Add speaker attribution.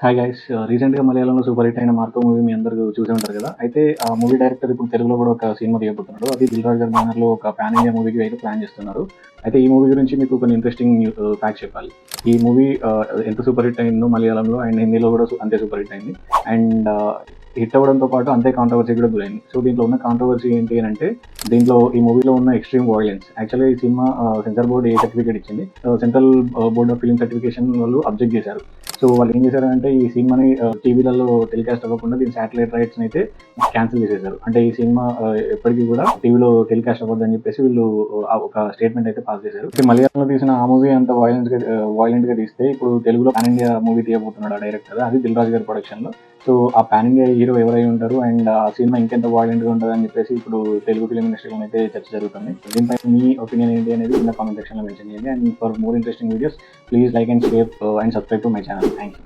Speaker 1: Hi guys. రీసెంట్‌గా మలయాళంలో super hit అయిన 'మార్కో' మూవీ మీ అందరూ చూసే ఉంటారు కదా! అయితే ఆ మూవీ డైరెక్టర్ ఇప్పుడు తెలుగులో కూడా ఒక సినిమా తీయబోతున్నాడు. అది 'దిల్ రాజు' గారి బ్యానర్‌లో ఒక పాన్ ఇండియా మూవీకి అయితే ప్లాన్ చేస్తున్నారు. అయితే ఈ మూవీ గురించి మీకు కొన్ని ఇంట్రెస్టింగ్ ఫ్యాక్ట్స్ చెప్పాలి. ఈ మూవీ ఎంత సూపర్ హిట్ అయిందో మలయాళంలో అండ్ హిందీలో కూడా అంతే సూపర్ హిట్ అయింది. అండ్ హిట్ అవ్వడంతో పాటు అంతే కాంట్రవర్సీ కూడా గురైంది. సో దీంట్లో ఉన్న కాంట్రవర్సీ ఏంటి అనంటే, దీంట్లో ఈ మూవీలో ఉన్న ఎక్స్‌ట్రీమ్ వయలెన్స్. యాక్చువల్‌గా ఈ సినిమా సెన్సార్ బోర్డ్ ఏ సర్టిఫికేట్ ఇచ్చింది. Central board of film certification వాళ్ళు అబ్జెక్ట్ చేశారు. సో వాళ్ళు ఏం చేశారంటే ఈ సినిమాని టీవీలలో టెలికాస్ట్ అవ్వకుండా దీని శాటిలైట్ రైట్స్‌ని అయితే క్యాన్సిల్ చేసేశారు. అంటే ఈ సినిమా ఎప్పటికి కూడా టీవీలో టెలికాస్ట్ అవ్వద్దని చెప్పేసి వీళ్ళు ఒక స్టేట్మెంట్ అయితే పాస్ చేశారు. మలయాళంలో తీసిన ఆ మూవీ అంత వాయిలెంట్‌గా తీస్తే ఇప్పుడు తెలుగులో పాన్ ఇండియా మూవీ తీయబోతున్నాడు ఆ డైరెక్టర్. అది 'దిల్ రాజు' గారి ప్రొడక్షన్‌లో. సో ఆ పాన్ ఇండియా హీరో ఎవరై ఉంటారు అండ్ ఆ సినిమా ఇంకెంత వాయిలెంట్‌గా ఉంటదని చెప్పేసి ఇప్పుడు తెలుగు ఫిల్మ్ ఇండస్ట్రీలో అయితే చర్చ జరుగుతుంది. దీనిపై మీ ఒపీనియన్ ఏంటి అనేది కింద కామెంట్ సెక్షన్‌లో మెన్షన్ చేయండి. And for more interesting videos please like and share and subscribe to my channel. Thank you.